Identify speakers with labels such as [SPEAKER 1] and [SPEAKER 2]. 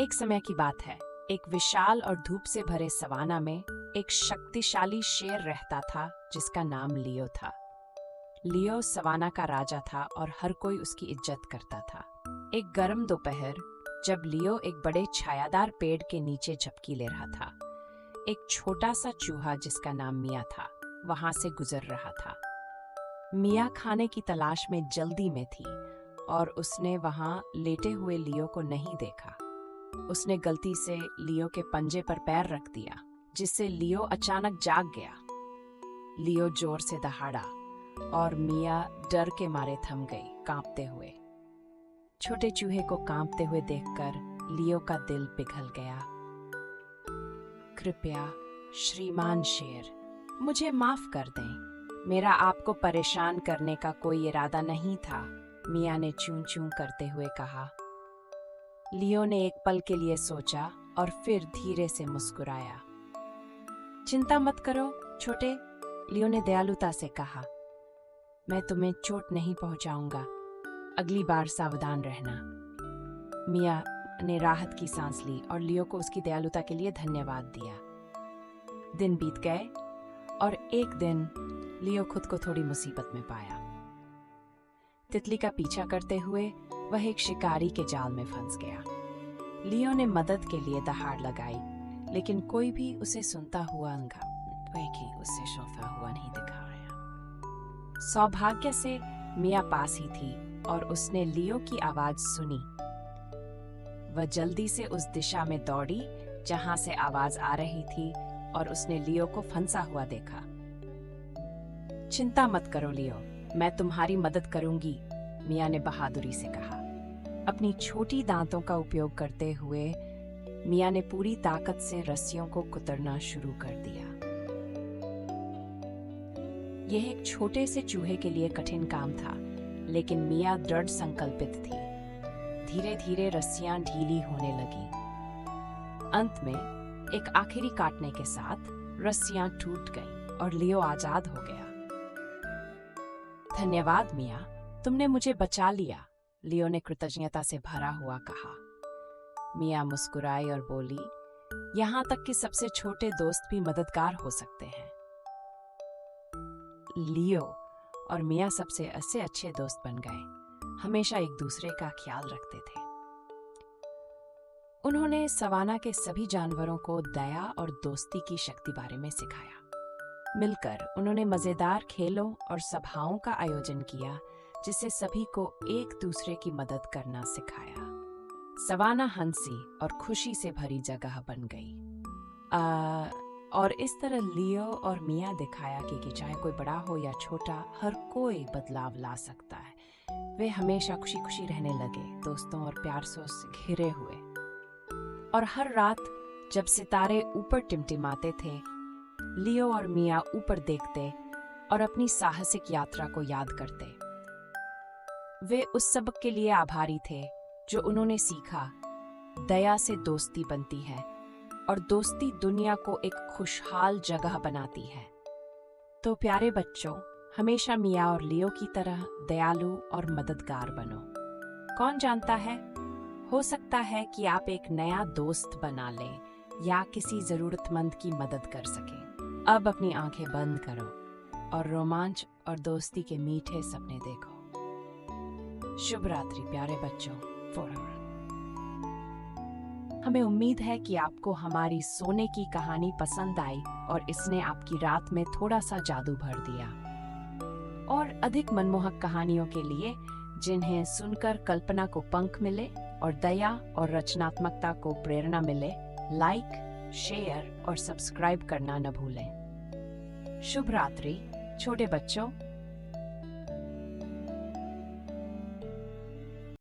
[SPEAKER 1] एक समय की बात है। एक विशाल और धूप से भरे सवाना में एक शक्तिशाली शेर रहता था जिसका नाम लियो था। लियो सवाना का राजा था और हर कोई उसकी इज्जत करता था। एक गर्म दोपहर जब लियो एक बड़े छायादार पेड़ के नीचे झपकी ले रहा था, एक छोटा सा चूहा जिसका नाम मिया था वहां से गुजर रहा था। मिया खाने की तलाश में जल्दी में थी और उसने वहां लेटे हुए लियो को नहीं देखा। उसने गलती से लियो के पंजे पर पैर रख दिया, जिससे लियो अचानक जाग गया। लियो जोर से दहाड़ा और मिया डर के मारे थम गई, कांपते हुए। छोटे चूहे को कांपते हुए देखकर लियो का दिल पिघल गया। कृपया श्रीमान शेर, मुझे माफ कर दें। मेरा आपको परेशान करने का कोई इरादा नहीं था, मिया ने चूं चूं करते हुए कहा। लियो ने एक पल के लिए सोचा और फिर धीरे से मुस्कुराया। चिंता मत करो छोटे, लियो ने दयालुता से कहा। मैं तुम्हें चोट नहीं पहुंचाऊंगा, अगली बार सावधान रहना। मिया ने राहत की सांस ली और लियो को उसकी दयालुता के लिए धन्यवाद दिया। दिन बीत गए और एक दिन लियो खुद को थोड़ी मुसीबत में पाया। तितली का पीछा करते हुए वह एक शिकारी के जाल में फंस गया। लियो ने मदद के लिए दहाड़ लगाई, लेकिन कोई भी उसे सुनता हुआ उससे सोता हुआ नहीं दिखा रहा। सौभाग्य से मिया पास ही थी और उसने लियो की आवाज सुनी। वह जल्दी से उस दिशा में दौड़ी जहां से आवाज आ रही थी और उसने लियो को फंसा हुआ देखा। चिंता मत करो लियो, मैं तुम्हारी मदद करूंगी, मिया ने बहादुरी से कहा। अपनी छोटी दांतों का उपयोग करते हुए मिया ने पूरी ताकत से रस्सियों को कुतरना शुरू कर दिया। यह एक छोटे से चूहे के लिए कठिन काम था, लेकिन मिया दृढ़ संकल्पित थी। धीरे धीरे रस्सियां ढीली होने लगी। अंत में एक आखिरी काटने के साथ रस्सियां टूट गईं और लियो आजाद हो गया। धन्यवाद मिया, तुमने मुझे बचा लिया, लियो ने कृतज्ञता से भरा हुआ कहा। मिया मुस्कुराई और बोली, यहाँ तक कि सबसे छोटे दोस्त भी मददगार हो सकते हैं। लियो और मिया सबसे अच्छे दोस्त बन गए, हमेशा एक दूसरे का ख्याल रखते थे। उन्होंने सवाना के सभी जानवरों को दया और दोस्ती की शक्ति बारे में सिखाया। मिलकर उन्होंने मजेदार खेलों और सभाओं का आयोजन किया, जिससे सभी को एक दूसरे की मदद करना सिखाया। सवाना हंसी और खुशी से भरी जगह बन गई। और इस तरह लियो और मिया दिखाया कि चाहे कोई बड़ा हो या छोटा, हर कोई बदलाव ला सकता है। वे हमेशा खुशी खुशी रहने लगे, दोस्तों और प्यार से घिरे हुए। और हर रात जब सितारे ऊपर टिमटिमाते थे, लियो और मिया ऊपर देखते और अपनी साहसिक यात्रा को याद करते। वे उस सबक के लिए आभारी थे जो उन्होंने सीखा। दया से दोस्ती बनती है और दोस्ती दुनिया को एक खुशहाल जगह बनाती है। तो प्यारे बच्चों, हमेशा मिया और लियो की तरह दयालु और मददगार बनो। कौन जानता है, हो सकता है कि आप एक नया दोस्त बना लें या किसी जरूरतमंद की मदद कर सकें। अब अपनी आंखें बंद करो और रोमांच और दोस्ती के मीठे सपने देखो। शुभ रात्रि प्यारे बच्चों। हमें उम्मीद है कि आपको हमारी सोने की कहानी पसंद आई और इसने आपकी रात में थोड़ा सा जादू भर दिया। और अधिक मनमोहक कहानियों के लिए, जिन्हें सुनकर कल्पना को पंख मिले और दया और रचनात्मकता को प्रेरणा मिले, लाइक, शेयर और सब्सक्राइब करना न भूलें। शुभ रात्रि छोटे बच्चों।